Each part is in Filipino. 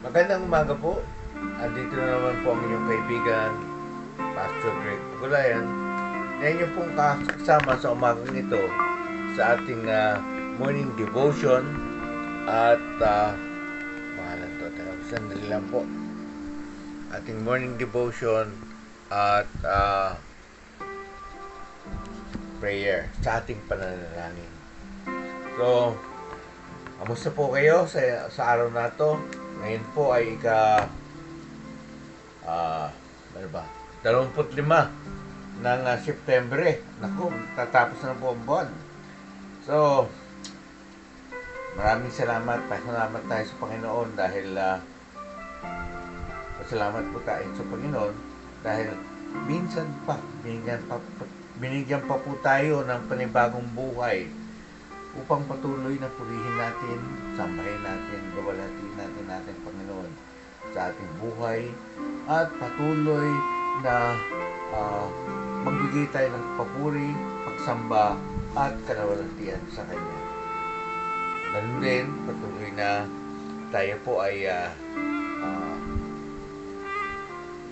Magandang umaga po. Dito na naman po ang inyong kaibigan, Pastor Greg Pagulayan. Yan yung pong kasama sa umagang ito sa ating morning devotion at pangalan to, sandali lang po. Ating morning devotion at prayer sa ating pananalangin. So, kamusta po kayo sa araw na to? Ngayon po ay ano ba? 25 ng September eh. Naku, tatapos na po ang buwan. So, maraming salamat. Pasalamat tayo sa Panginoon dahil pasalamat po tayo sa Panginoon dahil minsan pa binigyan pa po tayo ng panibagong buhay upang patuloy na purihin natin, sambahin natin, gawalatin natin ating Panginoon sa ating buhay at patuloy na magbigay tayo ng papuri, pagsamba at kalawalatian sa Kanya. Ganun din, patuloy na tayo po ay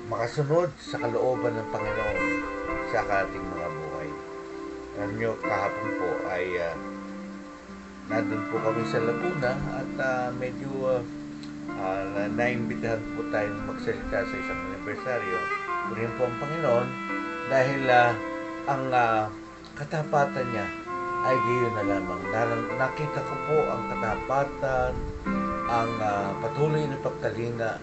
makasunod sa kalooban ng Panginoon sa ating mga buhay. Alam nyo, kahapon po ay nandun po kami sa Laguna at medyo naimbitahan po tayong magsalita sa isang anibersaryo. Purihin po ang Panginoon dahil ang katapatan niya ay gayon na lamang. Nakita ko po ang katapatan, ang patuloy na pagkalinga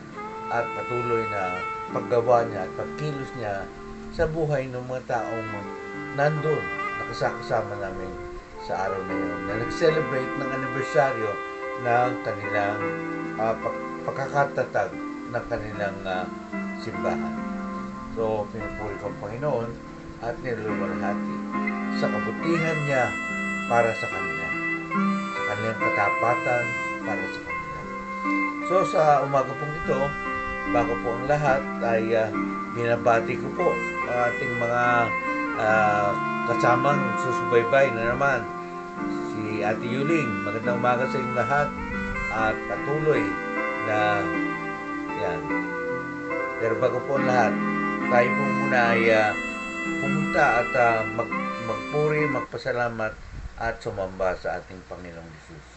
at patuloy na paggawa niya at pagkilos niya sa buhay ng mga taong nandun, nakasama namin sa araw na yun, na nag-celebrate ng anibersaryo ng kanilang pagkakatatag ng kanilang simbahan. So, pinupuri ko ang Panginoon at niluluwalhati sa kabutihan niya para sa kanila, sa kanilang katapatan para sa kanila. So, sa umaga pong ito, bago po ang lahat ay binabati ko po ang ating mga kasamang susubaybay na naman, si Ate Yuling. Magandang umaga sa inyong lahat at patuloy na yan. Pero bago po ang lahat, tayo po muna ay pumunta at magpuri, magpasalamat at sumamba sa ating Panginoong Jesus.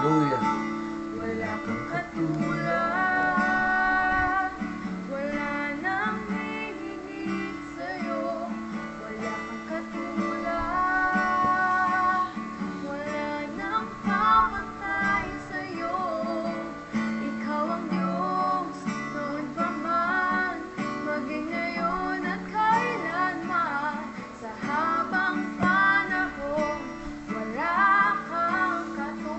Hallelujah. Wala kang katulad, wala nang hihigit sa'yo. Wala kang katulad, wala nang kapantay sa'yo. Ikaw ang Diyos, noon pa man, maging ngayon at kailanman. Sa habang panahon, wala kang katulad.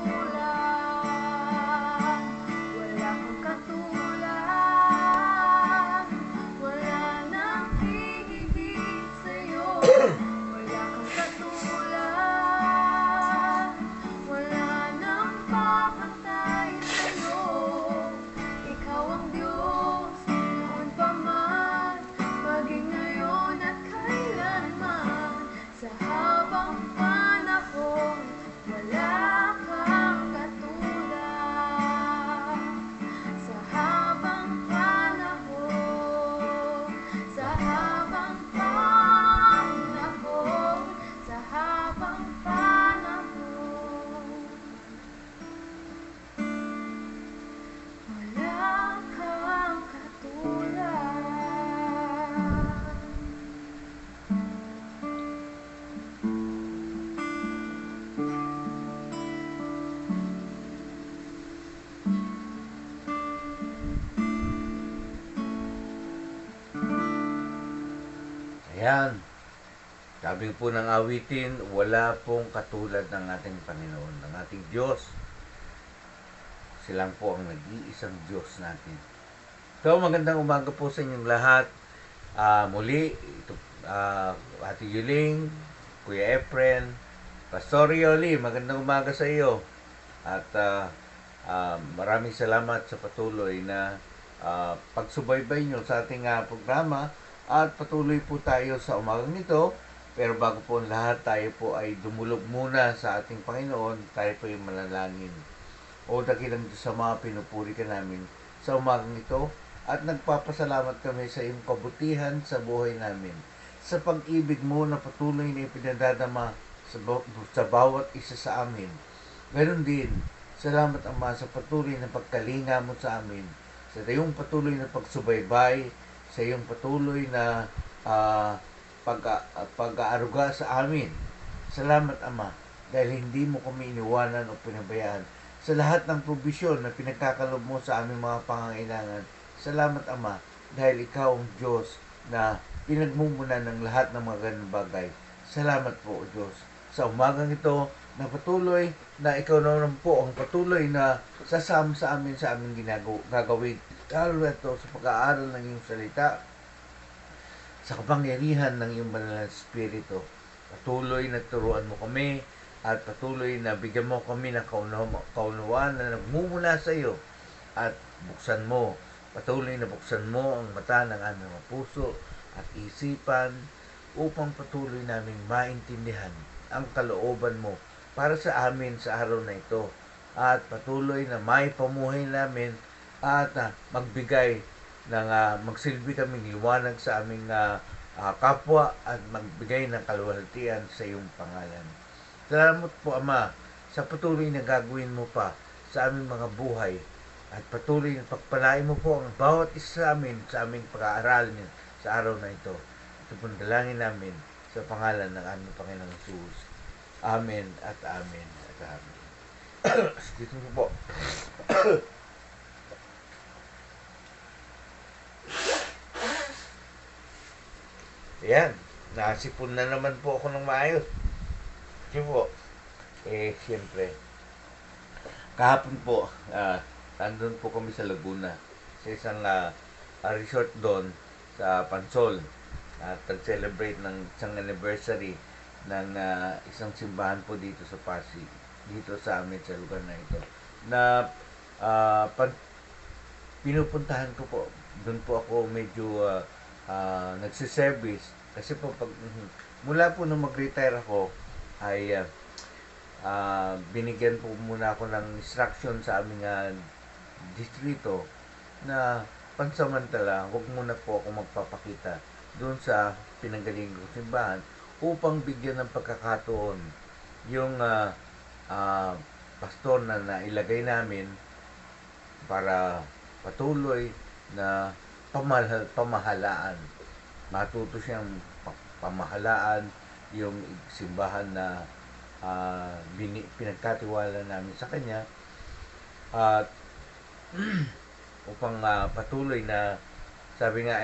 Wala kang katulad, wala nang hihigit sa'yo. Wala kang katulad, wala nang papantay sa'yo. Ikaw ang Diyos, noon pa man, maging ngayon at kailanman. Sa habang panahon, wala kang katulad. Sa habang panahon, sa habang panahon, sa habang panahon, wala kang katulad. Ayan. Sabi po ng awitin, wala pong katulad ng ating Panginoon, ng ating Diyos. Silang po ang nag-iisang Diyos natin. So, magandang umaga po sa inyong lahat. Muli, ito, Ate Yuling, Kuya Efren, Pastor Yoli, magandang umaga sa iyo. At maraming salamat sa patuloy na pagsubaybay nyo sa ating programa. At patuloy po tayo sa umagang ito. Pero bago po ang lahat, tayo po ay dumulog muna sa ating Panginoon. Tayo po ay manalangin. O dakilang Diyos, sa mga pinupuri ka namin sa umagang ito. At nagpapasalamat kami sa iyong kabutihan sa buhay namin. Sa pag-ibig mo na patuloy na ipinadadama sa bawat isa sa amin. Ganon din, salamat Ama sa patuloy na pagkalinga mo sa amin. Sa iyong patuloy na pagsubaybay, sa iyong patuloy na pag-aaruga sa amin. Salamat Ama, dahil hindi mo kami iniwanan o pinabayaan. Sa lahat ng probisyon na pinagkakalob mo sa aming mga pangangailangan. Salamat Ama, dahil ikaw ang Diyos na pinagmumulan ng lahat ng mga ganung bagay. Salamat po o Diyos. Sa umagang ito, na patuloy na ikaw naman po ang patuloy na sasama sa amin sa aming gagawin. Lalo na ito sa pag-aaral ng iyong salita, sa kapangyarihan ng iyong banal na Espiritu. Patuloy na turuan mo kami at patuloy na bigyan mo kami ng kaunawaan na nagmumula sa iyo at patuloy na buksan mo ang mata ng aming mga puso at isipan upang patuloy naming maintindihan ang kalooban mo para sa amin sa araw na ito at patuloy na maipamuhay namin at magbigay ng magsilbi kaming liwanag sa aming kapwa at magbigay ng kaluwalhatian sa iyong pangalan. Salamat po Ama sa patuloy na gagawin mo pa sa aming mga buhay at patuloy na pagpalain mo po ang bawat isa sa amin sa aming pag-aaral sa araw na ito. Ito pong dalangin namin sa pangalan ng aming Panginoong Jesus. Amen at amen at amen. Dito po. Ayan, nasipon na naman po ako ng maayos. Sige po. Siyempre, kahapon po, nandun po kami sa Laguna, sa isang resort doon sa Pansol. At nag-celebrate ng isang anniversary ng isang simbahan po dito sa Pasig, dito sa amin sa lugar na ito. Na pinupuntahan ko po, doon po ako medyo nagsiservice. Kasi po, mula po nung mag-retire ako, ay binigyan po muna ako ng instruction sa aming distrito na pansamantala, huwag muna po ako magpapakita doon sa pinanggalingan kong simbahan upang bigyan ng pagkakataon yung pastor na nailagay namin para patuloy na pamahalaan. Matuto siyang pamahalaan yung simbahan na pinagkatiwala namin sa kanya at upang patuloy na sabi nga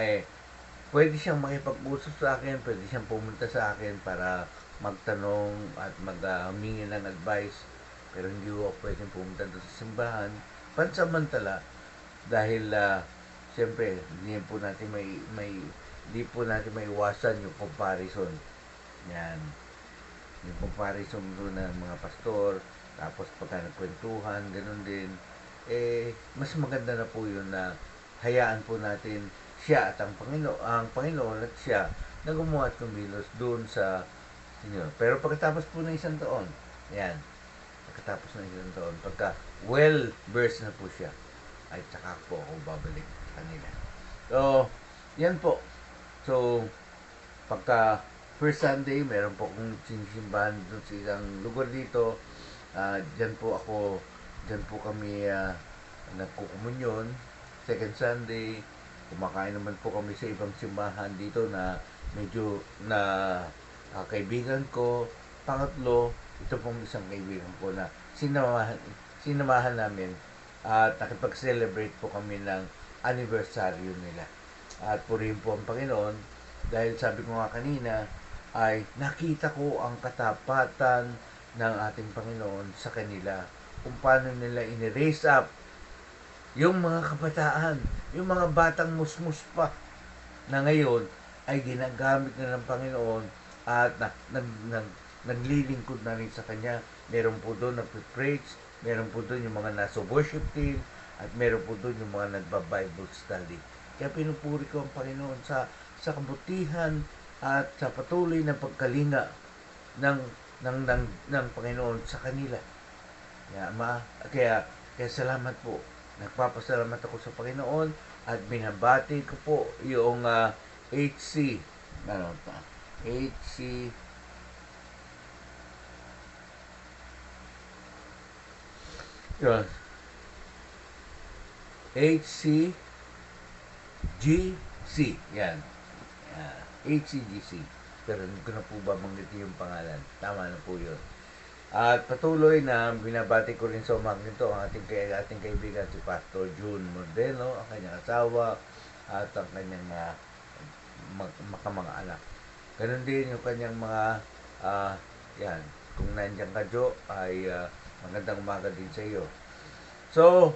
pwede siyang makipag-usap sa akin, pwede siyang pumunta sa akin para magtanong at maghumingi ng advice, pero hindi ko pwedeng pumunta doon sa simbahan pansamantala dahil siyempre hindi po natin may iwasan yung comparison. Yan, yung comparison doon ng mga pastor, tapos pagka nagkwentuhan, ganun din, mas maganda na po yun na hayaan po natin siya at ang Panginoon at siya na gumawa at kumilos doon sa inyo. Pero pagkatapos po ng isang taon, yan, pagkatapos ng isang taon, pagka well-versed na po siya, ay tsaka po ako babalik sa kanila. So, yan po. So, pagka first Sunday, meron po akong simbahan doon sa isang lugar dito. Diyan po kami nagkukumunyon. Second Sunday, kumakain naman po kami sa ibang simbahan dito na medyo na kaibigan ko. Pangatlo, ito pong isang kaibigan ko na sinamahan namin at nakipag-celebrate po kami ng anniversaryo nila. At purihin po ang Panginoon dahil sabi ko nga kanina ay nakita ko ang katapatan ng ating Panginoon sa kanila kung paano nila in-raise up yung mga kabataan, yung mga batang musmus pa na ngayon ay ginagamit na ng Panginoon at naglilingkod na rin sa Kanya. Meron po doon nagpe-preach, meron po doon yung mga nasa worship team, at meron po doon yung mga nagba-Bible study. Kaya pinupuri ko ang Panginoon sa kabutihan at sa patuloy na pagkalinga ng Panginoon sa kanila. Kaya salamat po. Nagpapasalamat ako sa Panginoon at binabati ko po yung HC yun, HCGC yan. HCGC, pero hindi ko na po babanggitin yung pangalan. Tama na po yun. At patuloy na binabati ko rin sa umagang ito ang ating kaibigan si Pastor June Mordeno, ang kanyang asawa at ang kanyang mga anak. Ganun din yung kanyang mga yan, kung nandiyan ka Jo ay magandang umaga din sa iyo. So,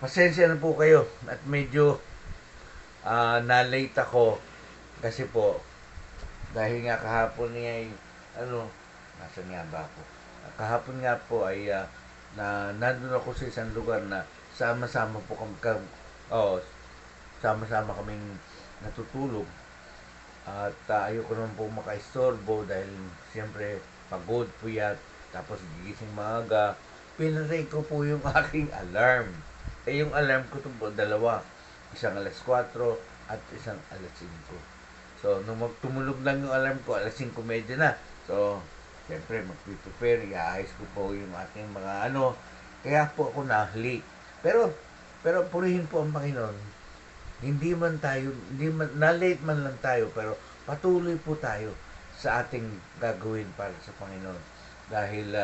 pasensya na po kayo at medyo na-late ako kasi po dahil nga kahapon niya ay nasan nga ba ako? Kahapon nga po ay nandun ako sa isang lugar na sama-sama kaming natutulog at ayoko naman po makaistorbo dahil siyempre pagod, puyat, tapos gigising maaga. Pinatay ko po yung aking alarm. Yung alarm ko po dalawa, isang alas 4 at isang alas 5. So nung magtumulog lang yung alarm ko, alas 5:30 na. So siyempre, mag-prepare, i-ayos ko po yung ating mga kaya po ako na-late. Pero purihin po ang Panginoon. Na-late man lang tayo, pero patuloy po tayo sa ating gagawin para sa Panginoon. Dahil,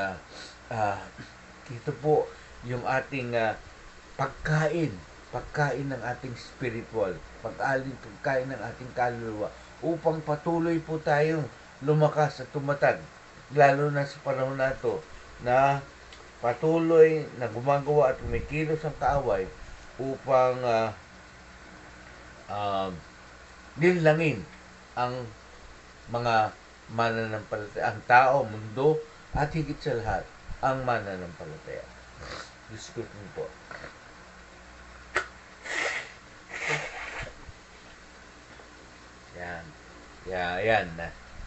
ito po yung ating pagkain ng ating spiritual, pagkain ng ating kaluluwa, upang patuloy po tayong lumakas at tumatag lalo na sa panahon na ito na patuloy na gumagawa at kumikilos ang kaaway upang linlangin ang mga mananampalataya, ang tao, mundo, at higit sa lahat, ang mananampalataya. Diyos ko po. Yan.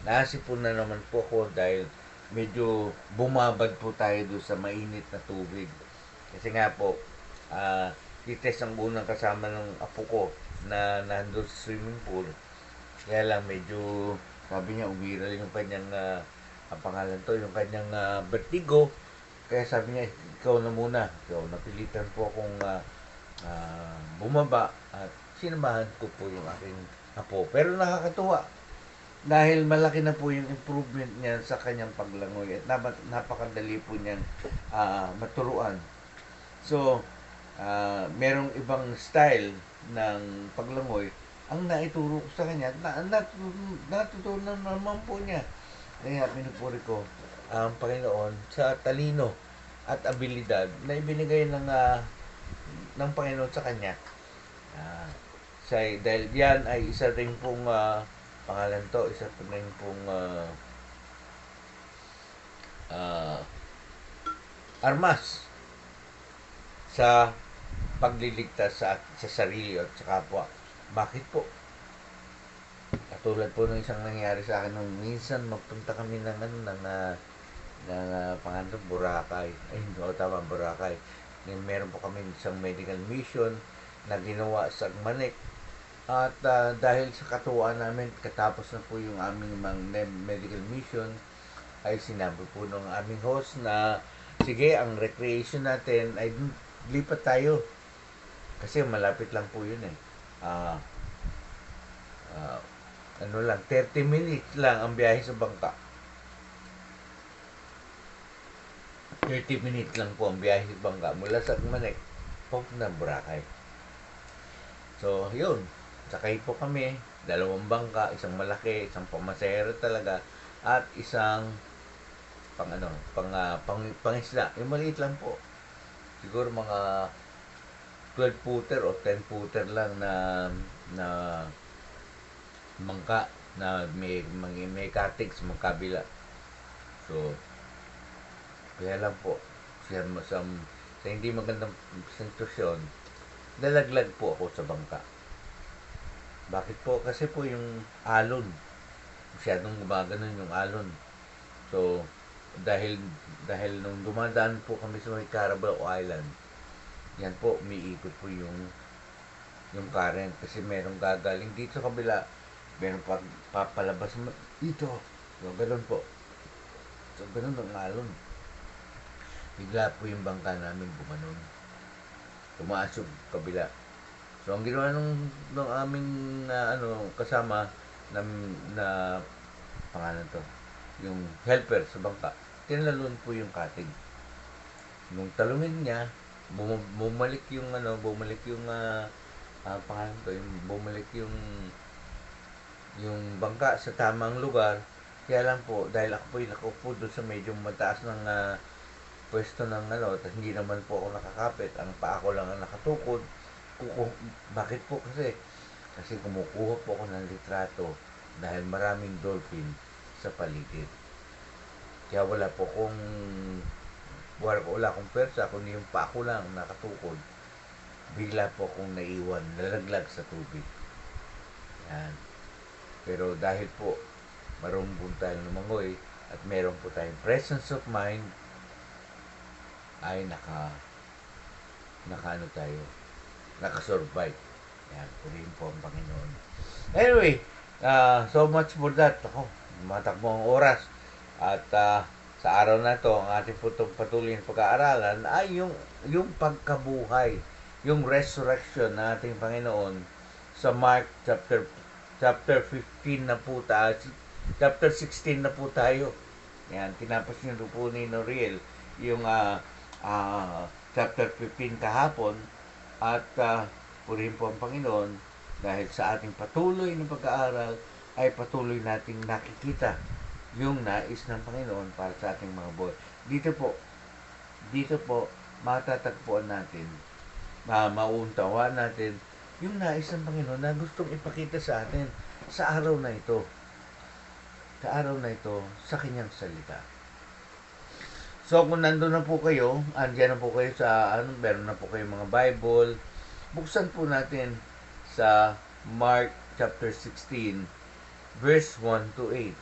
Nasipon na naman po ako dahil medyo bumabad po tayo doon sa mainit na tubig. Kasi nga po, titest ang unang kasama ng apo ko na nandun sa swimming pool. Kaya lang medyo, sabi niya, umiral yung kanyang, ang pangalan to, yung kanyang vertigo. Kaya sabi niya, ikaw na muna. So, napilitan po akong bumaba at sinamahan ko po yung aking apo. Pero nakakatuwa dahil malaki na po yung improvement niya sa kanyang paglangoy at napakadali po niyang maturuan. So, merong ibang style ng paglangoy ang naituro ko sa kanya. Natutunan naman po niya. Kaya pinupuri ko ang Panginoon sa talino at abilidad na ibinigay ng Panginoon sa kanya. Ah, dahil yan ay isa rin pong pangalan to, isa rin pong ah, armas sa pagliligtas sa sarili at sa kapwa. Bakit po? Katulad po ng isang nangyari sa akin nung minsan magpunta kami ng pangalan Boracay. Ay, hindi ko tama, Boracay. Meron po kami isang medical mission na ginawa sa Agmanek. At dahil sa katuwaan namin, katapos na po yung aming medical mission, ay sinabi po ng aming host na sige, ang recreation natin ay lipat tayo. Kasi malapit lang po yun eh. Ano lang, 30 minutes lang ang biyahe sa bangka. 30 minutes lang po ang biyahe sa bangka mula sa Agmanek papunta ng Boracay. So, yun. Sakay po kami, 2 bangka, isang malaki, isang pamasahero talaga, at isang pangisda. Yung maliit lang po. Siguro mga 12-footer o 10-footer lang na bangka na may kartigs magkabila. So, kaya lang po, sa hindi magandang sitwasyon, nalaglag po ako sa bangka. Bakit po? Kasi po yung alon, masyadong gumaganon yung alon. So, dahil nung dumadaan po kami sa may Carabao Island, yan po, umiikot po yung current kasi merong gagaling dito sa kabila, merong papalabas dito. So, ganun po. So, ganun ang alon. Bigla po yung bangka namin bumanon. Tumaas yung kabila. So, ang ginawa ng aming kasama na pangalan to, yung helper sa bangka, tinalon po yung katig. Nung talunin niya, bumalik yung pangalan to, bumalik yung bangka sa tamang lugar. Kaya lang po, dahil ako po yung nakaupo doon sa medyo mataas ng pwesto ng hindi naman po ako nakakapit, ang paa ko lang ang nakatukod. Bakit po? Kasi kumukuha po ako ng litrato dahil maraming dolphin sa paligid. Kaya wala akong pwersa, kundi yung paa ko lang nakatukod. Bigla po akong naiwan, nalaglag sa tubig. Yan. Pero dahil po marunong tayo lumangoy at meron po tayong presence of mind, ay nakasurvive. Yan, purihin po ang Panginoon. Anyway, so much for that. Ako, matakbo ang oras. At sa araw na to, ang ating patuloy na pag-aaralan ay yung pagkabuhay, yung resurrection ng ating Panginoon sa Mark chapter 15 na po tayo. Chapter 16 na po tayo. Yan, tinapos niyo po ni Noriel yung chapter 15 kahapon at purihin po ang Panginoon dahil sa ating patuloy na pag-aaral ay patuloy nating nakikita yung nais ng Panginoon para sa ating mga buhay. Dito po matatagpuan natin, mauntawan natin yung nais ng Panginoon na gustong ipakita sa atin sa araw na ito. Sa kanyang salita. So, kung nandun na po kayo, andyan na po kayo meron na po kayo mga Bible, buksan po natin sa Mark chapter 16, verse 1 to 8.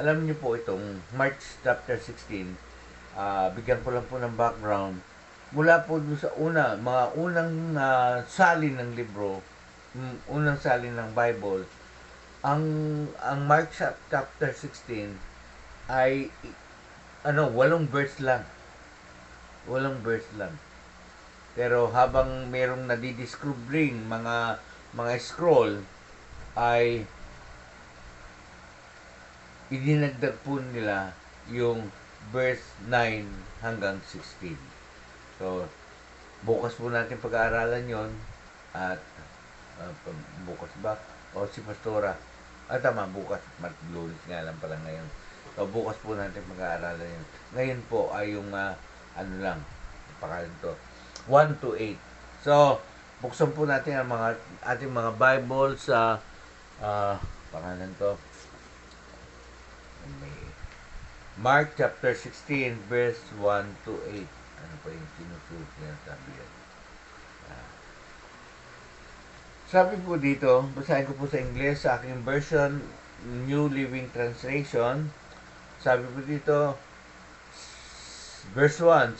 Alam niyo po itong Mark chapter 16, bigyan ko lang po ng background. Mula po doon sa mga unang salin ng libro, unang salin ng Bible, ang Mark chapter 16 ay 8 verse lang. Walang verse lang. Pero habang merong nadidiscovering mga scroll, ay idinagdag po nila yung verse 9 hanggang 16. So, bukas po natin pag-aaralan yon at bukas ba? O si Pastora. Tama, bukas. Lunes nga lang pala ngayon. So, bukas po natin pag-aaralan yun. Ngayon po ay yung, ano lang, pakalan to, 1 to 8. So, buksan po natin ang ating mga Bible sa, pangalan to, Mark chapter 16, verse 1 to 8. Ano pa yung sinusunod niya sabi yan? Sabi po dito, basahin ko po sa Ingles, sa aking version, New Living Translation. Sabi po dito, verse 1,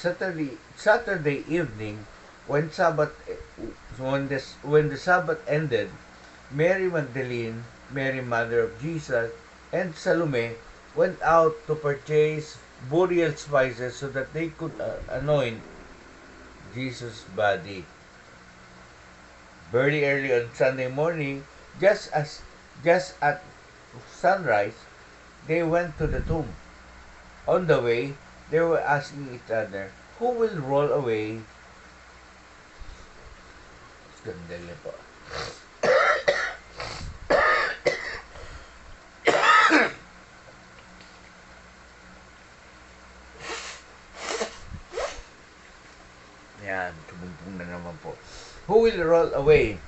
Saturday evening, when the Sabbath ended, Mary Magdalene, Mary mother of Jesus, and Salome went out to purchase burial spices so that they could anoint Jesus' body. Very early on Sunday morning, just at sunrise, they went to the tomb. On the way, they were asking each other, who will roll away? Skandali po. Yan, tumumpong na naman po. Who will roll away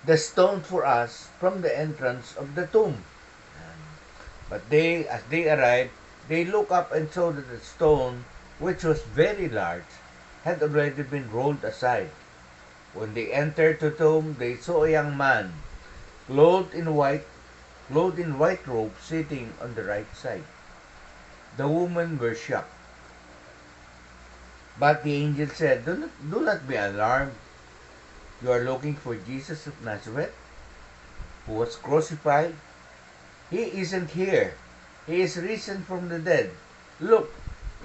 the stone for us from the entrance of the tomb? But as they arrived, they looked up and saw that the stone, which was very large, had already been rolled aside. When they entered the tomb, they saw a young man, clothed in white robes, sitting on the right side. The women were shocked. But the angel said, do not be alarmed. You are looking for Jesus of Nazareth, who was crucified. He isn't here. He is risen from the dead. Look,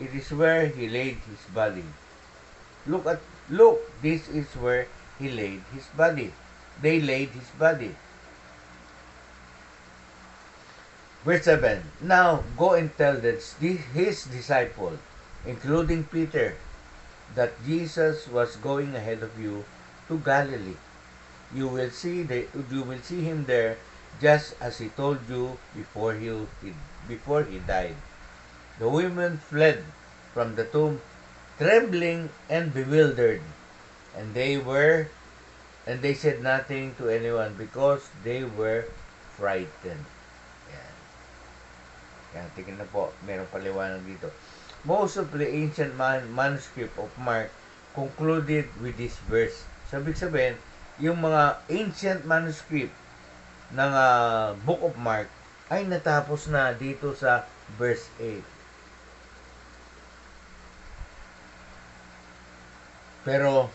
it is where he laid his body. Look, this is where he laid his body. They laid his body. Verse 7. Now go and tell his disciple, including Peter, that Jesus was going ahead of you to Galilee. You will see him there, just as he told you before he died. The women fled from the tomb, trembling and bewildered, and they said nothing to anyone because they were frightened. Yan, tingnan na po, mayroong paliwanag dito. Most of the ancient manuscript of Mark concluded with this verse. Sabi sabihin, yung mga ancient manuscript ng Book of Mark ay natapos na dito sa verse 8. Pero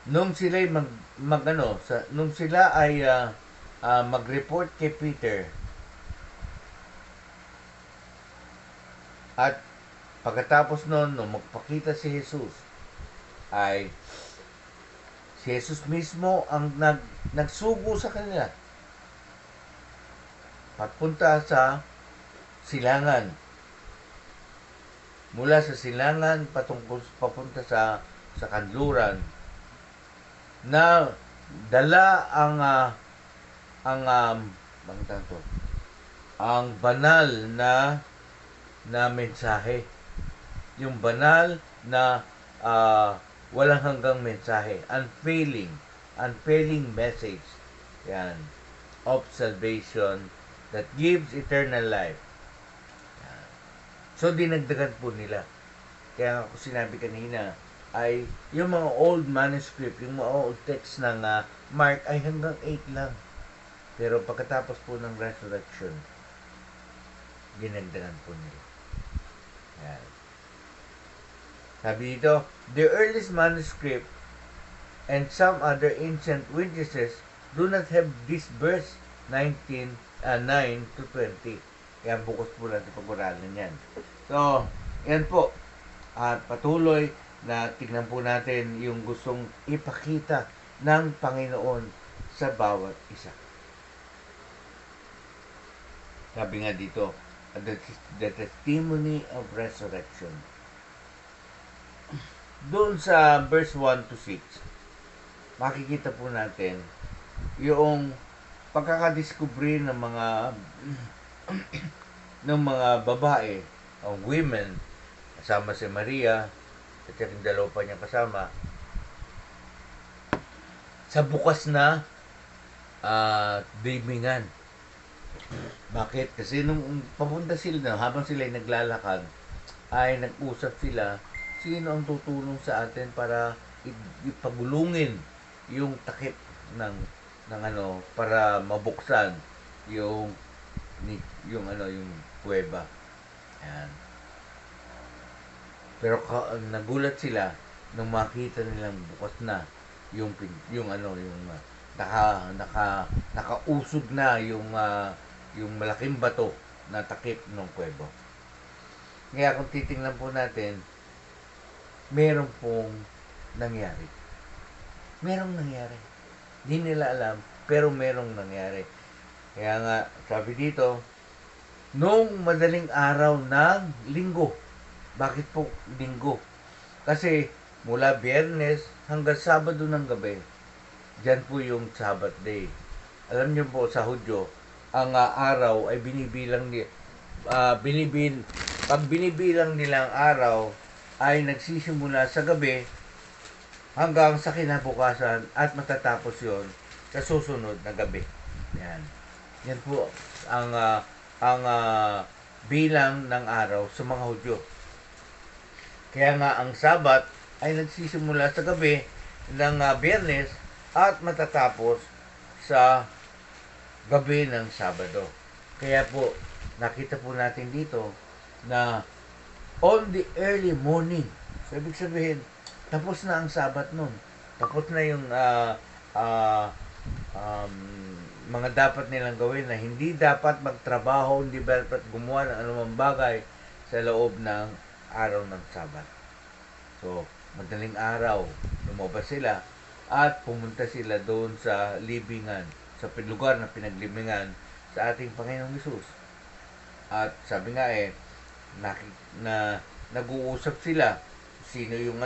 nung sila ay mag-report kay Peter, at pagkatapos nung magpakita si Jesus, ay si Jesus mismo ang nagsugo sa kanila papunta sa silangan. Mula sa silangan papunta sa kanluran, na dala ang banal na mensahe. Yung banal na walang hanggang mensahe. Unfailing message. Yan. Of salvation that gives eternal life. Yan. So, dinagdagan po nila. Kaya ako sinabi kanina, ay yung mga old manuscript, yung mga old text ng Mark ay hanggang 8 lang. Pero pagkatapos po ng resurrection, dinagdagan po nila. Yan. Sabi dito, the earliest manuscript and some other ancient witnesses do not have this verse 9 to 20. Kaya bukas po natin pag-aralan yan. So, yan po. At patuloy na tignan po natin yung gustong ipakita ng Panginoon sa bawat isa. Sabi nga dito, the testimony of resurrection. Doon sa verse 1 to 6, makikita po natin yung pagkakadiscovery ng mga ng mga babae o women, kasama si Maria at yung dalawa pa niya kasama, sa bukas na libingan. Bakit? Kasi nung papunta sila, habang sila ay naglalakad, ay nag-usap sila, sino ang tutulong sa atin para ipagulungin yung takip ng para mabuksan yung yung kuweba. Yan. Pero nagulat sila nung makita nilang bukas na yung nakausog na yung malaking bato na takip ng kuweba. Kaya kung titingnan po natin, meron pong nangyari. Merong nangyari. Hindi nila alam, pero merong nangyari. Kaya nga, sabi dito, nung madaling araw ng linggo. Bakit po linggo? Kasi mula Biyernes hanggang Sabado ng gabi, dyan po yung Sabbath day. Alam niyo po sa Hudyo, ang araw ay pag binibilang nilang araw ay nagsisimula sa gabi hanggang sa kinabukasan at matatapos yon sa susunod na gabi. Yan. Yan po ang bilang ng araw sa mga Hudyo. Kaya nga ang Sabat ay nagsisimula sa gabi ng Biyernes at matatapos sa gabi ng Sabado. Kaya po, nakita po natin dito na on the early morning, so ibig sabihin, tapos na ang Sabat nun. Tapos na yung mga dapat nilang gawin na hindi dapat magtrabaho, hindi dapat gumawa ng anumang bagay sa loob ng araw ng Sabat. So, madaling araw, lumabas sila at pumunta sila doon sa libingan, sa lugar na pinaglibingan sa ating Panginoong Hesus. At sabi nga nag-uusap sila sino yung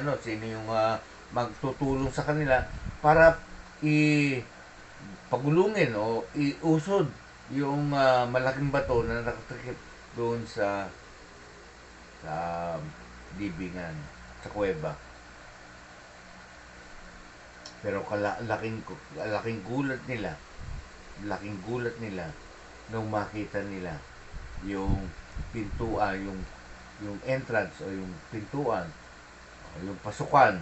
magtutulong sa kanila para pagulungin o iusod yung malaking bato na nakatakip doon sa libingan, sa kuweba. Pero laking gulat nila nung makita nila yung pintuan, yung entrance o yung pintuan o yung pasukan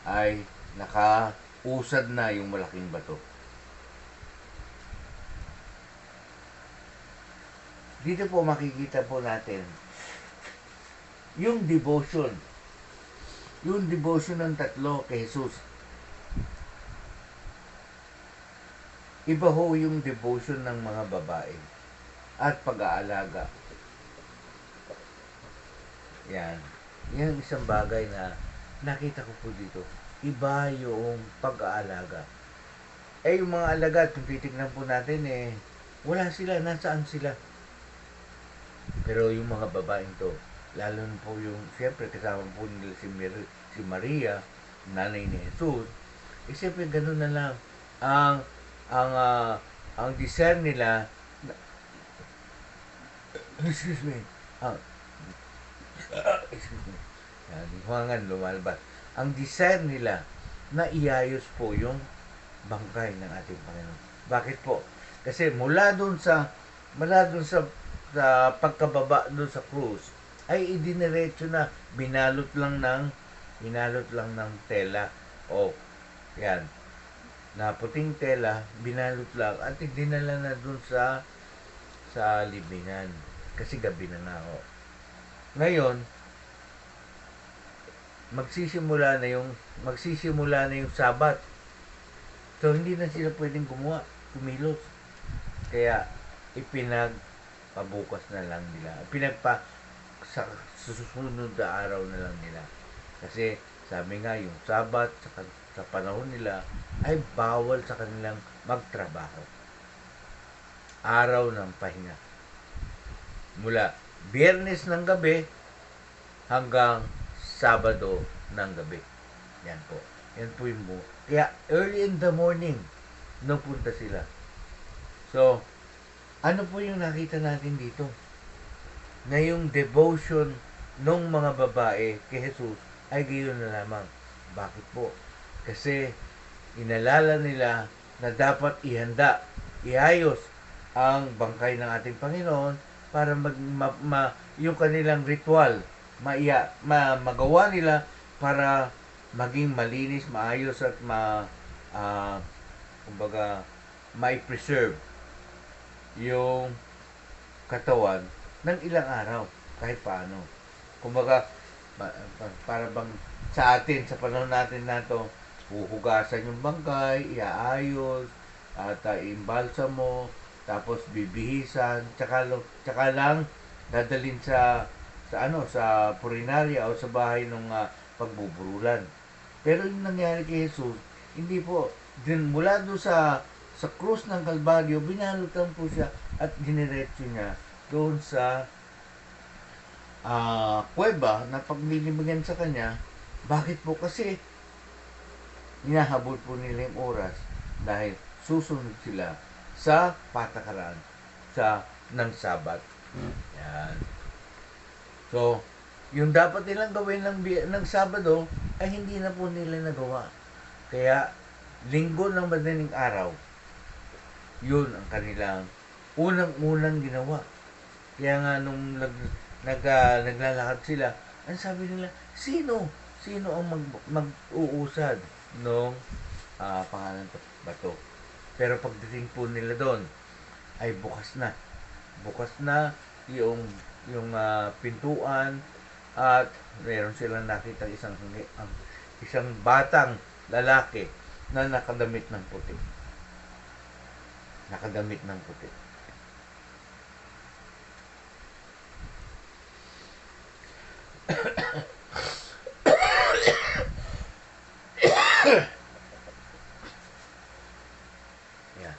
ay nakausad na yung malaking bato. Dito po makikita po natin yung devotion ng tatlo kay Jesus. Iba ho yung devotion ng mga babae at pag-aalaga. Yan ang isang bagay na nakita ko po dito. Iba yung pag-aalaga. Yung mga alagad, kung titignan po natin, wala sila, nasaan sila? Pero yung mga babaeng to, lalo na po yung, siyempre, kasama po nila si Maria, nanay ni Jesus, siyempre, ganun na lang. Ang desire nila, excuse me, huwangan lumalabas. Ang desire nila na iayos po yung bangkay ng ating Panginoon. Bakit po? Kasi mula dun sa pagkababa dun sa krus ay idiniretso na, binalot lang ng tela yan na puting tela, binalot lang at dinala na dun sa libingan kasi gabi na nga ho. Ngayon magsisimula na yung Sabat. So hindi na sila pwedeng kumilos. Kaya pabukas na lang nila. Sa susunod na araw na lang nila. Kasi sabi nga yung Sabat sa panahon nila ay bawal sa kanilang magtrabaho. Araw ng pahinga. Mula Biyernes ng gabi hanggang Sabado ng gabi. Yan po. Yan po yung buo. Kaya early in the morning nung punta sila. So, ano po yung nakita natin dito? Na yung devotion ng mga babae kay Jesus ay gayon na lamang. Bakit po? Kasi inalala nila na dapat ihanda, iayos ang bangkay ng ating Panginoon para yung kanilang ritual magawa nila para maging malinis, maayos at kumbaga mai-preserve yung katawan ng ilang araw kahit paano. Kumbaga para bang sa atin sa panahon natin na to, huhugasan yung bangkay, iaayos at imbalsa mo, tapos bibihisan, tsaka lang dadalhin sa purinarya o sa bahay ng pagbuburulan. Pero yung nangyari kay Jesus, hindi po. Din mula doon sa krus ng Kalbaryo, binalutan po siya at diniretso niya doon sa kuweba na paglilibigyan sa kanya. Bakit po? Kasi hinahabol po nila yung oras dahil susunod sila sa patakaran ng Sabat. Yan. So, yung dapat nilang gawin ng Sabado ay hindi na po nila nagawa. Kaya, linggo ng madaling araw, yun ang kanilang unang-unang ginawa. Kaya nga nung naglalakad sila, ang sabi nila, sino ang mag-uusad nung pangalan bato? Pero pagdating po nila doon, ay bukas na yung pintuan at meron silang nakita isang batang lalaki na nakadamit ng puti. Yan.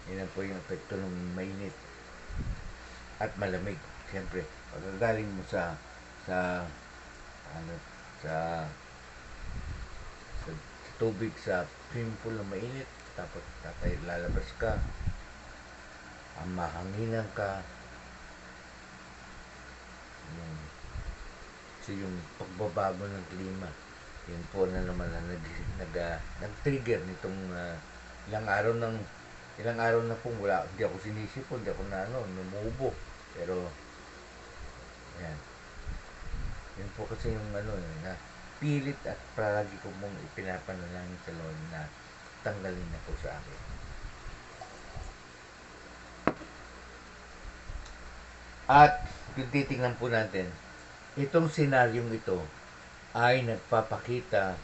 Yan po yung epekto ng mainit at malamig. Siyempre, pagkagaling mo sa tubig sa swimming pool na mainit, tapos lalabas ka, ang mahanginan ka, yung pagbabago ng klima, yun po na naman na nag-trigger nitong ilang araw na pong hindi ako sinisipon, hindi ako numubo. Pero, yan. Yun po kasi yung na pilit at palagi ko mong ipinapanalangin sa Lord na tanggalin na po sa akin. At, kung titingnan po natin, itong senaryong ito ay nagpapakita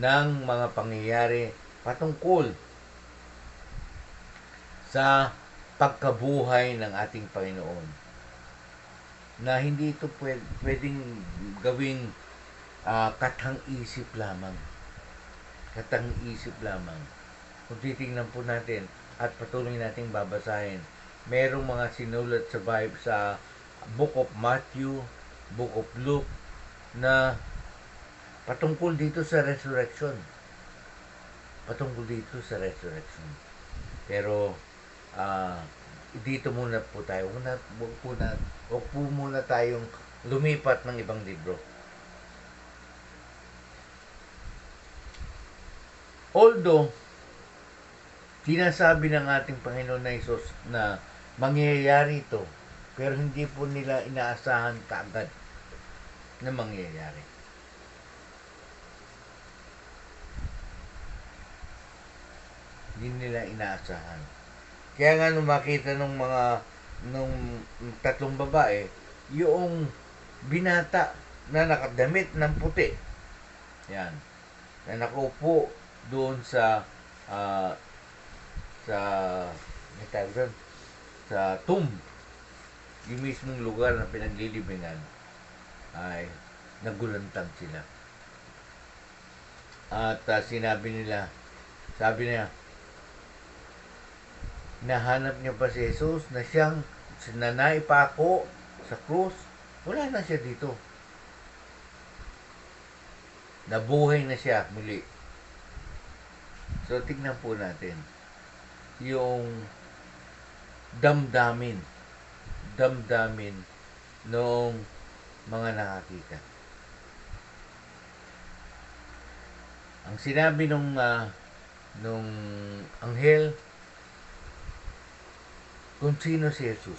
ng mga pangyayari patungkol sa pagkabuhay ng ating Panginoon, na hindi ito pwedeng gawing katang-isip lamang. Kung titingnan po natin at patuloy nating babasahin, merong mga sinulat sa Book of Matthew, Book of Luke, na patungkol dito sa resurrection. Pero, dito muna po tayo. Huwag po muna tayong lumipat ng ibang libro. Although, sinasabi ng ating Panginoon na Hesus na mangyayari ito, pero hindi po nila inaasahan kaagad na mangyayari. Hindi nila inaasahan. Kaya nga nung makita nung tatlong babae, yung binata na nakadamit ng puti, yan, na nakaupo doon sa may tawag doon, sa tomb, yung mismong lugar na pinaglilibingan, ay nagulantang sila. At sabi niya, nahanap niya pa si Jesus na siyang naipako sa krus. Wala na siya dito. Nabuhay na siya muli. So, tignan po natin yung damdamin ng mga nakakita. Ang sinabi nung anghel kung sino si Jesus.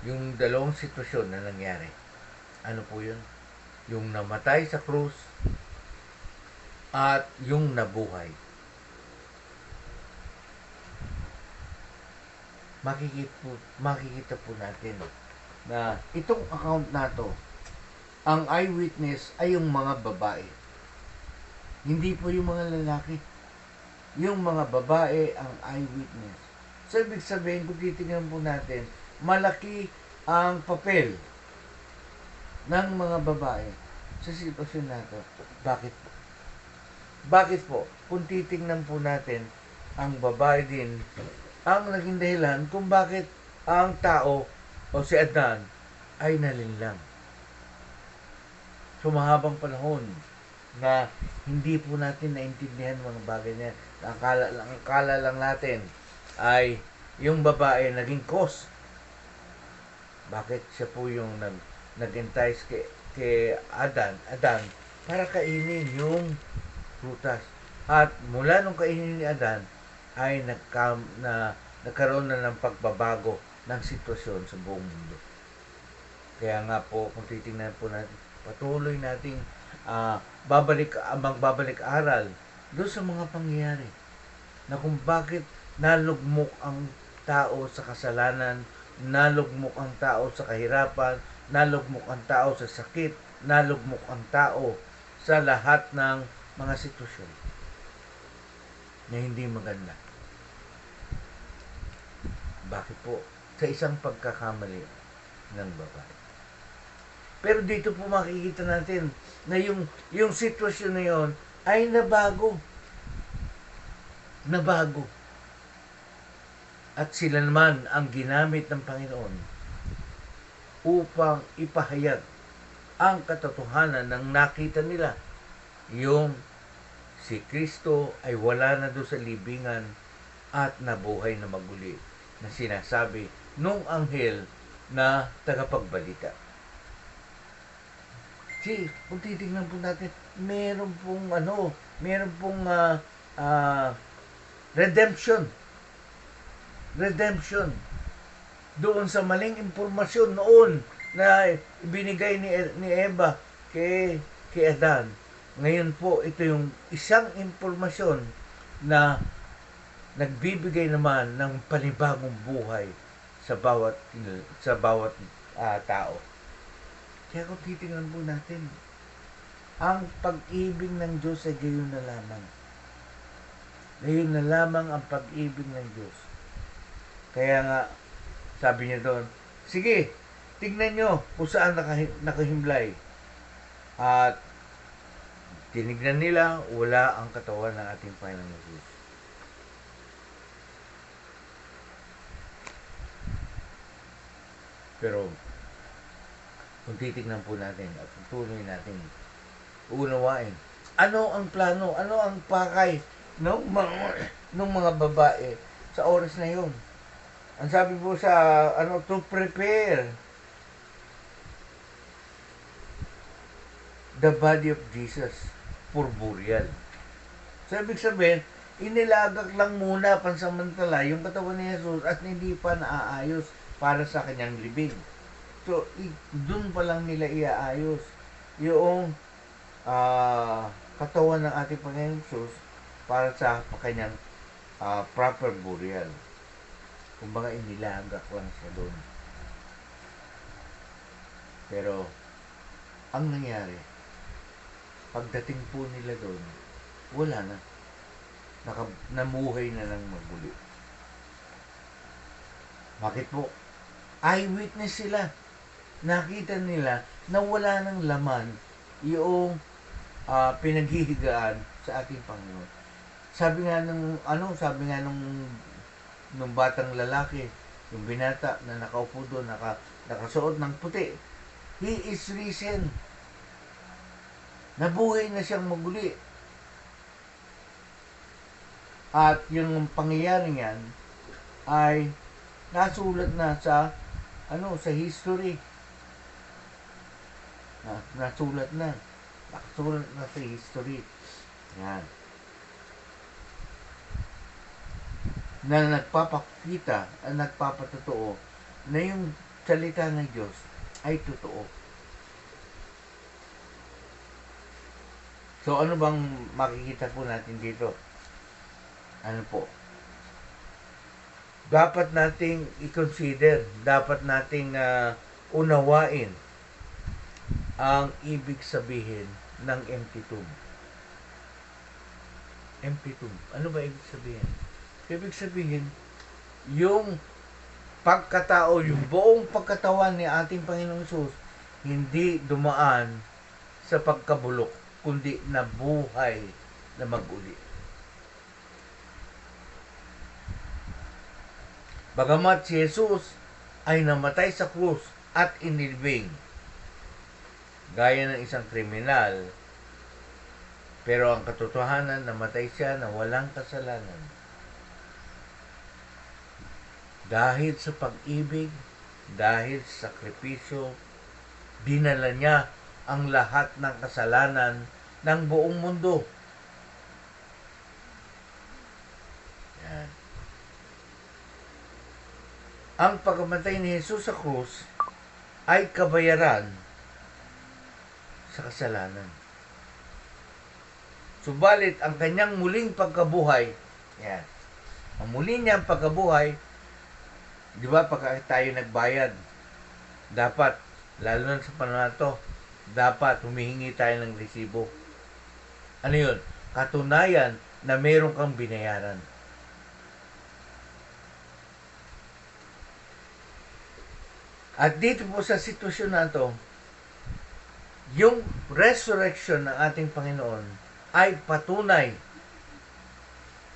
Yung dalawang sitwasyon na nangyari. Ano po yun? Yung namatay sa krus at yung nabuhay. Makikita po natin na itong account na to, ang eyewitness ay yung mga babae. Hindi po yung mga lalaki. Yung mga babae ang eyewitness. So, ibig sabihin, kung titingnan po natin, malaki ang papel ng mga babae sa sitwasyon na to. Bakit po? Bakit po? Kung titingnan po natin, ang babae din ang naging dahilan kung bakit ang tao o si Adan ay nalinlang. So, mahabang panahon na hindi po natin naintindihan mga bagay na yan. Akala lang natin ay yung babae naging cause. Bakit siya po yung nag-entice kay Adan para kainin yung prutas. At mula nung kainin ni Adan ay nagkaroon na ng pagbabago ng sitwasyon sa buong mundo. Kaya nga po, kung titingnan po natin, patuloy nating magbabalik aral doon sa mga pangyayari na kung bakit nalugmok ang tao sa kasalanan, nalugmok ang tao sa kahirapan, nalugmok ang tao sa sakit, nalugmok ang tao sa lahat ng mga sitwasyon na hindi maganda. Bakit po? Sa isang pagkakamali ng babae. Pero dito po makikita natin na yung sitwasyon na yon ay nabago. At sila naman ang ginamit ng Panginoon upang ipahayag ang katotohanan ng nakita nila. Yung si Kristo ay wala na doon sa libingan at nabuhay na maguli na sinasabi nung anghel na tagapagbalita. Kung titignan po natin, meron pong redemption doon sa maling impormasyon noon na ibinigay ni Eva kay Adan. Ngayon po, ito yung isang impormasyon na nagbibigay naman ng panibagong buhay sa bawat tao. Kaya kung titingnan po natin, ang pag-ibig ng Diyos ay gayon na lamang. Gayon na lamang ang pag-ibig ng Diyos. Kaya nga, sabi niya doon, sige, tignan nyo kung saan nakahimlay. At tinignan nila, wala ang katawan ng ating Panginoong Jesus. Pero, kung titignan po natin at tuloy natin uunawain, ano ang plano, ano ang pakay ng mga babae sa oras na yun? Ang sabi po sa to prepare the body of Jesus for burial. So, ibig sabihin, inilagak lang muna pansamantala yung katawan ni Jesus at hindi pa naaayos para sa kanyang libing. So, dun pa lang nila iaayos yung katawan ng ating Panginoon Jesus para sa kanyang proper burial. Kumbaga, inilagak lang siya doon. Pero, ang nangyari, pagdating po nila doon, wala na. namuhay na ng maguli. Bakit po? Eyewitness sila. Nakita nila na wala ng laman yung pinaghihigaan sa ating Panginoon. Sabi nga nung batang lalaki, yung binata na nakaupo doon, nakasuot ng puti, he is risen. Nabuhay na siyang maguli. At yung pangyayari niyan ay nasulat na sa history. Nakasulat na sa history. Yan. Na nagpapakita at nagpapatotoo na yung salita ng Diyos ay totoo. So, ano bang makikita po natin dito? Ano po? Dapat nating i-consider, dapat nating unawain ang ibig sabihin ng empty tomb. Empty tomb. Ano ba ibig sabihin? Ibig sabihin, yung pagkatao, yung buong pagkatawan ni ating Panginoong Hesus, hindi dumaan sa pagkabulok, kundi nabuhay na maguli. Bagamat si Jesus ay namatay sa krus at inilibing, gaya ng isang kriminal, pero ang katotohanan, namatay siya na walang kasalanan. Dahil sa pag-ibig, dahil sa sakripisyo, dinala niya ang lahat ng kasalanan ng buong mundo. Yan. Ang pagkamatay ni Jesus sa krus ay kabayaran sa kasalanan. Subalit, ang kanyang muling pagkabuhay, yan, ang muli niyang pagkabuhay, di ba, pagka tayo nagbayad, dapat, lalo na sa panahon na to, dapat humihingi tayo ng resibo. Ano yun? Katunayan na meron kang binayaran. At dito po sa sitwasyon na to, yung resurrection ng ating Panginoon ay patunay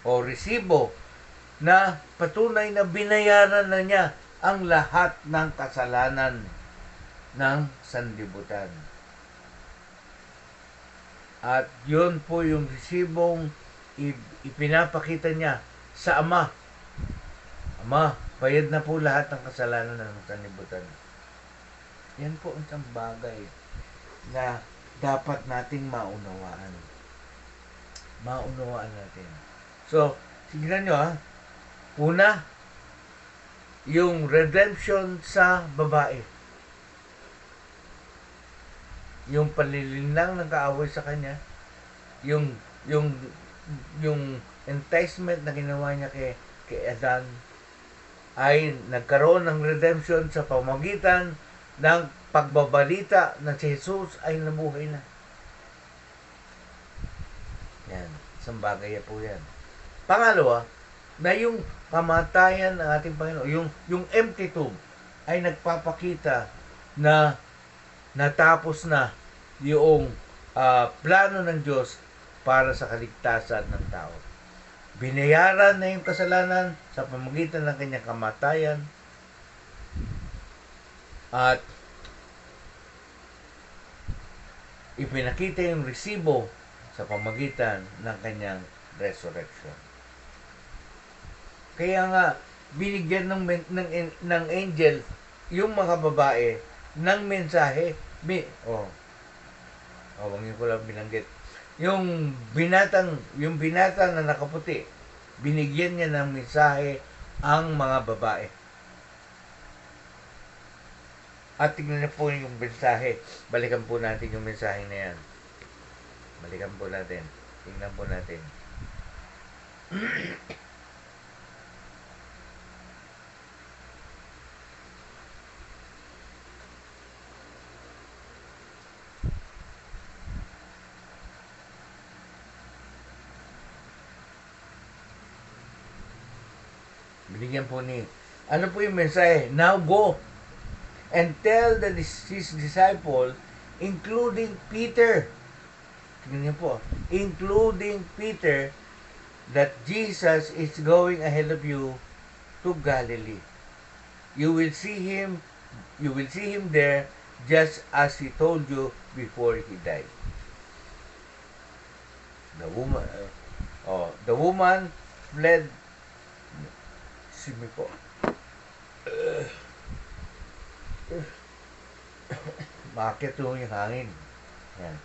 o resibo na patunay na binayaran na niya ang lahat ng kasalanan ng sanlibutan. At yun po yung resibong ipinapakita niya sa Ama. Ama, bayad na po lahat ng kasalanan ng sanlibutan. Yan po ang isang bagay na dapat nating maunawaan. Maunawaan natin. So, tignan nyo Una, yung redemption sa babae. Yung panlilinlang ng kaaway sa kanya, yung enticement na ginawa niya kay Adan ay nagkaroon ng redemption sa pamamagitan ng pagbabalita na si Jesus ay nabuhay na. Yan, isang bagay po yan. Pangalawa, na yung kamatayan ng ating Panginoon, yung empty tomb, ay nagpapakita na natapos na yung plano ng Diyos para sa kaligtasan ng tao. Binayaran na yung kasalanan sa pamamagitan ng kanyang kamatayan at ipinakita yung resibo sa pamamagitan ng kanyang resurrection. Kaya nga, binigyan ng angel yung mga babae ng mensahe. Wangin ko lang binanggit. Yung binata na nakaputi, binigyan niya ng mensahe ang mga babae. At tingnan niyo po yung mensahe. Balikan po natin yung mensahe na yan. Balikan po natin. Tingnan po natin. Binigyan po ni, ano po yung mensahe? Now go and tell his disciple, including Peter, tingnan niyo po, including Peter, that Jesus is going ahead of you to Galilee. You will see him there just as he told you before he died. The woman fled. Simi po. Bakit yung hangin? Yan.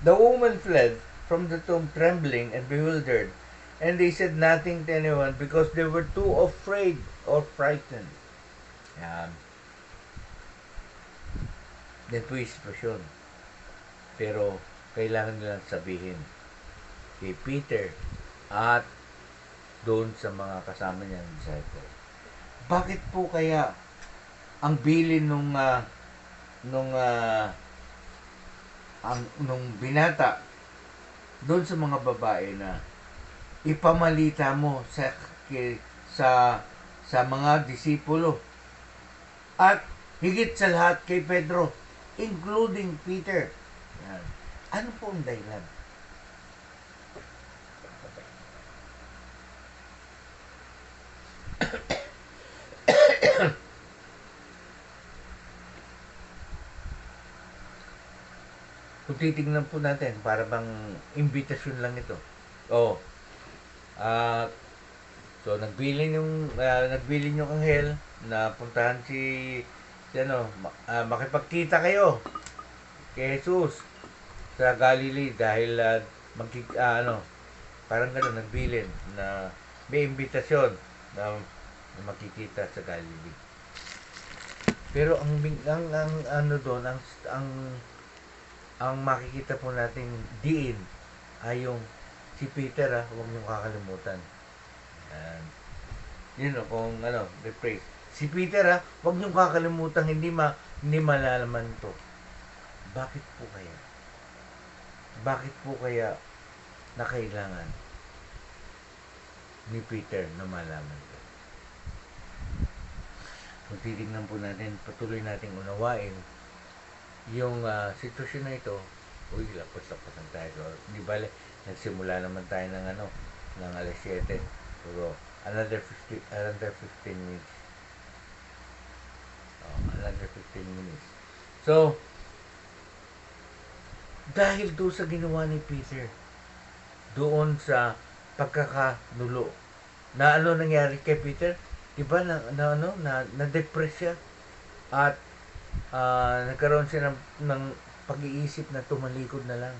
The woman fled from the tomb trembling and bewildered, and they said nothing to anyone because they were too afraid or frightened. Yan. Yan po yung sitwasyon. Pero kailangan nilang sabihin kay Peter at doon sa mga kasama niyang disciple. Bakit po kaya ang bilin nung binata doon sa mga babae na ipamalita mo sa mga disipulo at higit sa lahat kay Pedro, including Peter. Yan. Ano po ang dahilan? Kung titignan po natin, para bang imbitasyon lang ito. Oh, so nagbilin yung anghel na puntahan si makipagkita kayo kay Jesus sa Galilee dahil parang gano'n nagbilin na may imbitasyon na makikita sa Galilee. Pero ang makikita po natin diin ay yung si Peter, huwag niyong kakalimutan. Kung rephrase. Si Peter, huwag niyong kakalimutan, hindi malalaman to. Bakit po kaya? Bakit po kaya na kailangan ni Peter na malaman to? Kung titignan po natin, patuloy nating unawain yung sitwasyon na ito. Lapos-lapos lang tayo. So, di bale, nagsimula naman tayo ng alas 7. So, another 15 minutes. Another 15 minutes. So, dahil doon sa ginawa ni Peter, doon sa pagkakanulo, na nangyari kay Peter? Diba na-depress siya at nagkaroon siya ng pag-iisip na tumalikod na lang.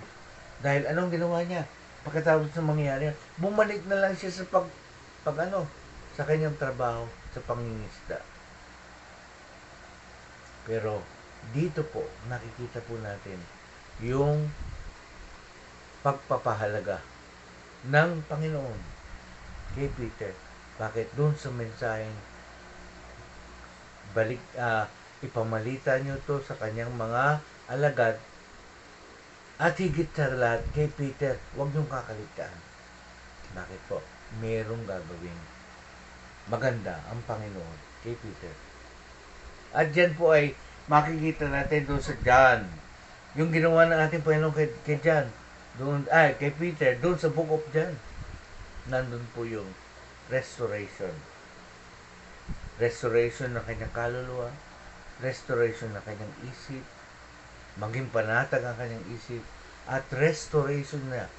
Dahil anong ginawa niya? Pagkatapos ng mangyari, bumalik na lang siya sa sa kanyang trabaho, sa pangingisda. Pero dito po, nakikita po natin yung pagpapahalaga ng Panginoon kay Peter. Bakit? Doon sa mensaheng ipamalita nyo to sa kanyang mga alagad at higit sa lahat kay Peter, huwag nyong kakalitaan. Bakit po? Merong gagawin maganda ang Panginoon kay Peter. At dyan po ay makikita natin doon sa John, yung ginawa ng ating Panginoon kay John, kay Peter, doon sa Book of John, nandun po yung restoration ng kanyang kaluluwa, restoration ng kanyang isip, maging panatag ang kanyang isip, at restoration na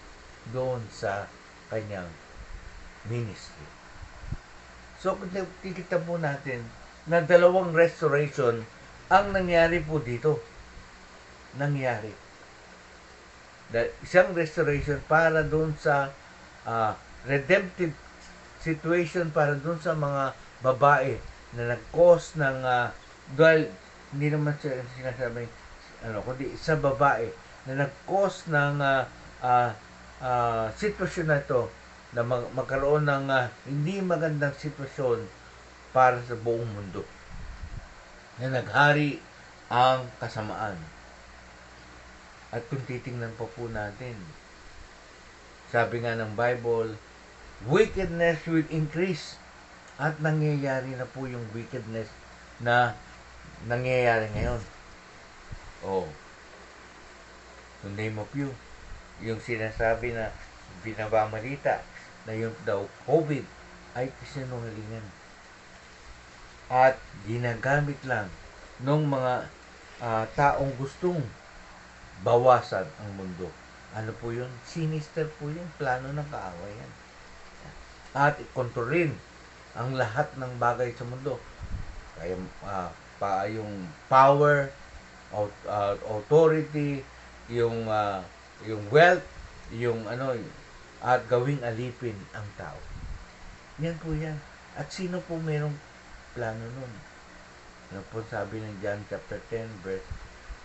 doon sa kanyang ministry. So, kung tikita po natin na dalawang restoration ang nangyari po dito. Isang restoration para doon sa redemptive situation para doon sa mga babae na nag-cause ng dahil hindi naman sinasabi kundi sa babae na nag-cause ng sitwasyon na ito na magkaroon ng hindi magandang sitwasyon para sa buong mundo, na naghari ang kasamaan. At kung titingnan pa po natin, sabi nga ng Bible, wickedness will increase At nangyayari na po yung wickedness na nangyayari ngayon. Oh, to name of you, yung sinasabi na binabamalita na yung daw COVID ay kasinungalingan. At ginagamit lang ng mga taong gustong bawasan ang mundo. Ano po yun? Sinister po yun. Plano ng kaawayan. At kontrolin ang lahat ng bagay sa mundo. Kaya yung power, authority, yung wealth, yung at gawing alipin ang tao. Yan po yan. At sino po merong plano nun? Ano po sabi ng John chapter 10 verse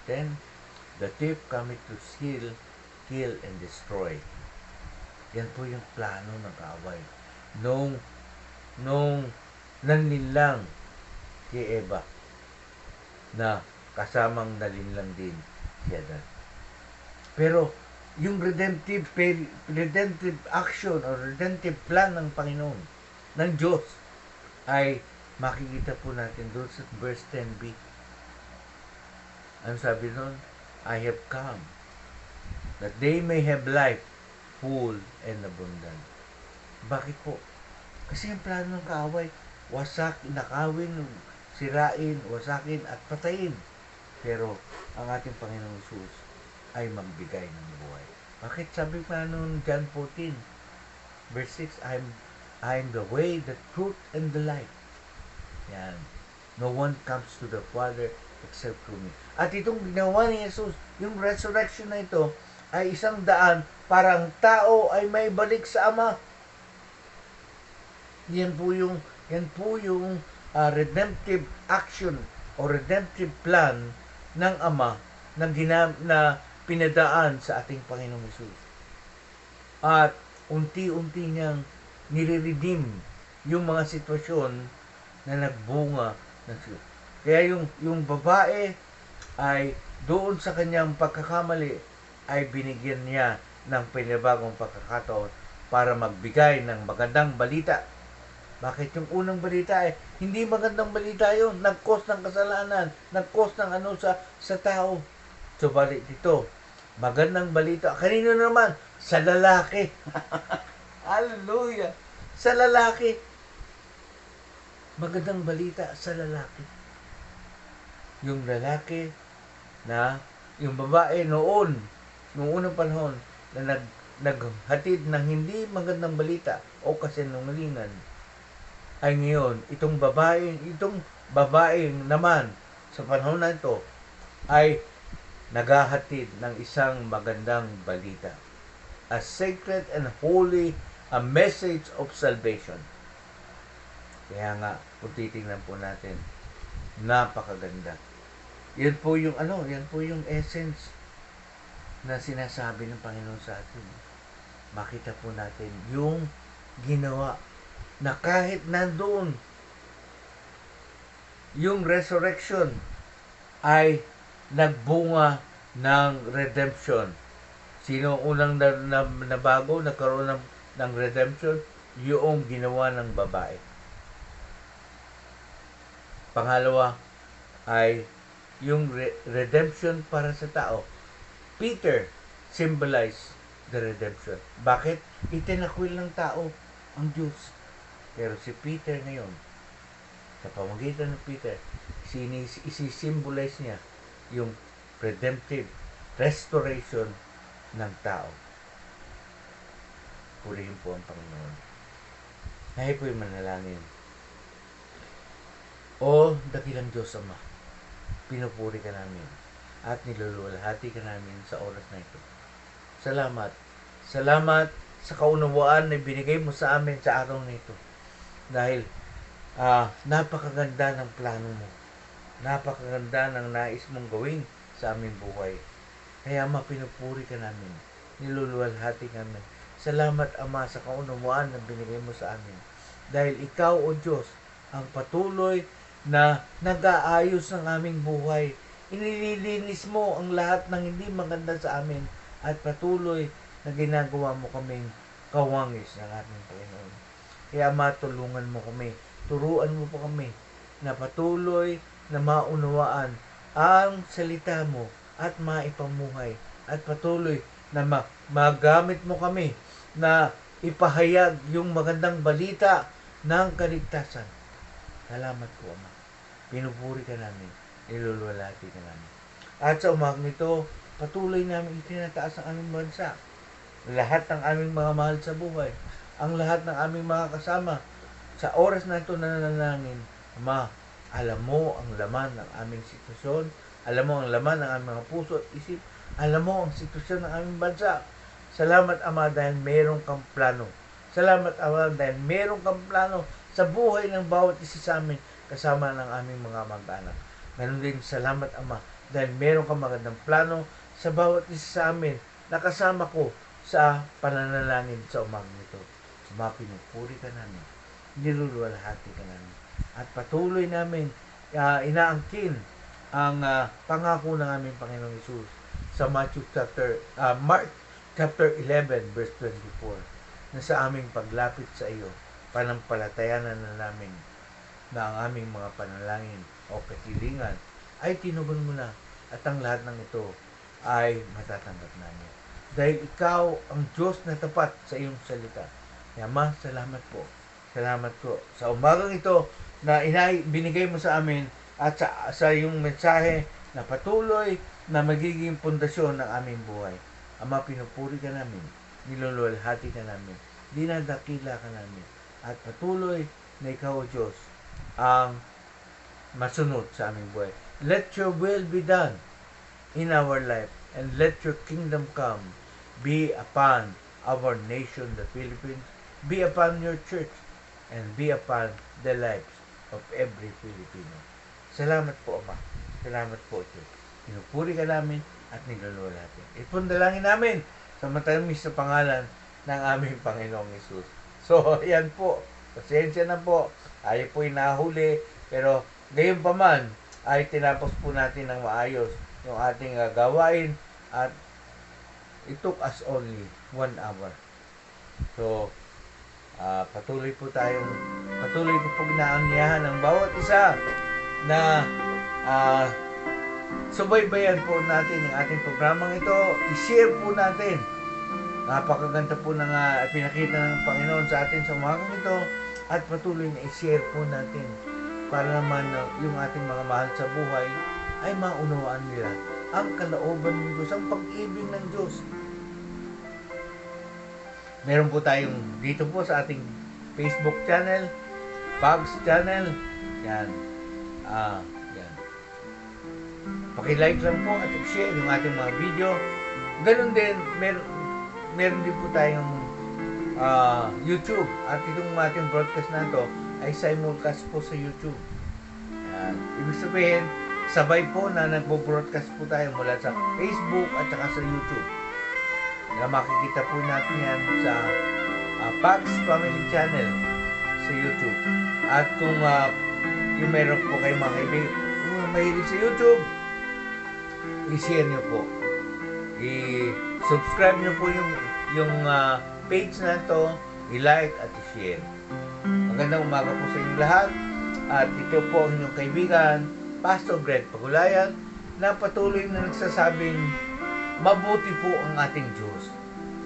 10? The thief cometh to steal, kill, and destroy. Yan po yung plano ng kaaway. Nung nanlinlang kay Eva na kasamang nalinlang din si Adan. Pero yung redemptive action or redemptive plan ng Panginoon, ng Diyos, ay makikita po natin doon sa verse 10b. Ano sabi doon? I have come that they may have life full and abundant. Bakit po? Kasi ang plano ng kaaway, nakawin, sirain, wasakin at patayin. Pero ang ating Panginoong Jesus ay magbigay ng buhay. Bakit sabi pa noon John 14 verse 6, I am the way, the truth, and the life. Yan. No one comes to the Father except through me. At itong ginawa ni Jesus, yung resurrection na ito, ay isang daan para ang tao ay may balik sa Ama. Yan po yung redemptive action o redemptive plan ng Ama na pinadaan sa ating Panginoong Hesus. At unti-unti niyang nire-redeem yung mga sitwasyon na nagbunga ng siya. Kaya yung babae ay doon sa kanyang pagkakamali ay binigyan niya ng pinabagong pagkakataon para magbigay ng magandang balita. Bakit yung unang balita ay hindi magandang balita yun? Nag-cause ng kasalanan, nag-cause ng sa tao. Subalit ito, magandang balita. Kanino naman? Sa lalaki. Hallelujah! Sa lalaki. Magandang balita sa lalaki. Yung lalaki na, yung babae noong unang panahon na naghatid ng hindi magandang balita o kasinungalingan, ay ngayon, itong babaeng naman sa panahon na ito ay naghahatid ng isang magandang balita. A sacred and holy, a message of salvation. Kaya nga, kung titingnan po natin, napakaganda. Yan po yung essence na sinasabi ng Panginoon sa atin. Makita po natin yung ginawa na kahit nandoon yung resurrection ay nagbunga ng redemption. Sino unang nabago, nagkaroon ng redemption? Yung ginawa ng babae. Pangalawa ay yung redemption para sa tao. Peter symbolized the redemption. Bakit? Itinakwil ng tao ang Diyos. Pero si Peter ngayon, sa pamagitan ng Peter, isi-symbolize niya yung redemptive restoration ng tao. Purihin po ang Panginoon. Nahi po'y manalangin. O dakilang Diyos Ama, pinupuri ka namin at niluluwalhati ka namin sa oras na ito. Salamat. Salamat sa kaunawaan na binigay mo sa amin sa araw na ito. Dahil napakaganda ng plano mo. Napakaganda ng nais mong gawin sa aming buhay. Kaya Ama, pinupuri ka namin. Niluluwalhati kami. Salamat Ama sa kaunawaan na binigay mo sa amin. Dahil ikaw o Diyos ang patuloy na nag-aayos ng aming buhay. Inililinis mo ang lahat ng hindi maganda sa amin at patuloy na ginagawa mo kaming kawangis ng ating Panginoon. Kaya Ama, tulungan mo kami. turuan mo po kami na patuloy na maunawaan ang salita mo at maipamuhay at patuloy na magamit mo kami na ipahayag yung magandang balita ng kaligtasan. Salamat po, Ama. Pinupuri ka namin. Niluluwalhati ka namin. At sa umagang ito, patuloy namin itinataas ang aming bansa. Lahat ng aming mga mahal sa buhay, ang lahat ng aming mga kasama, sa oras na ito nananalangin, Ama, alam mo ang laman ng aming sitwasyon, alam mo ang laman ng aming mga puso at isip, alam mo ang sitwasyon ng aming bansa. Salamat, Ama, dahil meron kang plano. Salamat, Ama, dahil meron kang plano sa buhay ng bawat isa sa amin, kasama ng aming mga mag-anak. Ganun din, salamat, Ama, dahil meron kang magandang plano sa bawat isa sa amin, na kasama ko sa pananalangin sa umagang ito. Ama, pinupuri ka namin, niluluwalhati ka namin, at patuloy namin inaangkin ang pangako ng aming Panginoong Hesus sa Mark chapter 11 verse 24, na sa aming paglapit sa iyo, panampalatayanan na namin na ang aming mga panalangin o kahilingan ay tinugon mo na, at ang lahat ng ito ay matatanggap namin. Dahil ikaw ang Diyos na tapat sa iyong salita. Ama, salamat po. Salamat po sa umagang ito na binigay mo sa amin, at sa iyong mensahe na patuloy na magiging pundasyon ng aming buhay. Ama, pinupuri ka namin, niluluwalhati ka namin, dinadakila ka namin, at patuloy na ikaw, O Diyos, ang masunod sa aming buhay. Let your will be done in our life, and let your kingdom come, be upon our nation, the Philippines, be upon your church, and be upon the lives of every Filipino. Salamat po, Ama. Salamat po, Diyos. Pinupuri ka namin at niluluwalhati. Ipundalangin namin sa matamis na pangalan ng aming Panginoong Hesus. So, yan po. Pasensya na po. Ayaw po inahuli. Pero, gayon pa man, ay tinapos po natin ng maayos yung ating gawain, at it took us only 1 hour. So, patuloy po po ginaanyahan ng bawat isa na subaybayan po natin ang ating programang ito. I-share po natin. Napakaganda po ng pinakita ng Panginoon sa atin sa umagang ito, at patuloy na i-share po natin para naman yung ating mga mahal sa buhay ay maunawaan nila ang kalooban ng Diyos, ang pag-ibig ng Diyos. Meron po tayong dito po sa ating Facebook channel, Pogs channel. Yan. Yan. Paki-like lang po at share yung ating mga video. Ganun din, meron din po tayong YouTube. At itong ating broadcast na to ay simulcast po sa YouTube. Yan. Ibig sabihin, sabay po na nagbo-broadcast po tayo mula sa Facebook at saka sa YouTube. Na makikita po natin yan sa Pogs Family Channel sa YouTube. At kung yung meron po kayo mga kaibigan, kung mahilig sa YouTube, i-share nyo po. I-subscribe nyo po yung page na to, i-like at i-share. Magandang umaga po sa inyong lahat. At ito po ang inyong kaibigan, Pastor Greg Pagulayan, na patuloy na nagsasabing, mabuti po ang ating Diyos.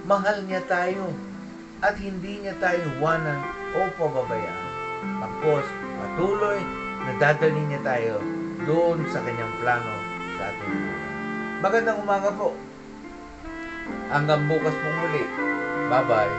Mahal niya tayo at hindi niya tayo iwanan o pababayaan. Tapos, patuloy na dadalhin niya tayo doon sa kanyang plano sa ating buhay. Magandang umaga po. Hanggang bukas pong muli. Bye-bye.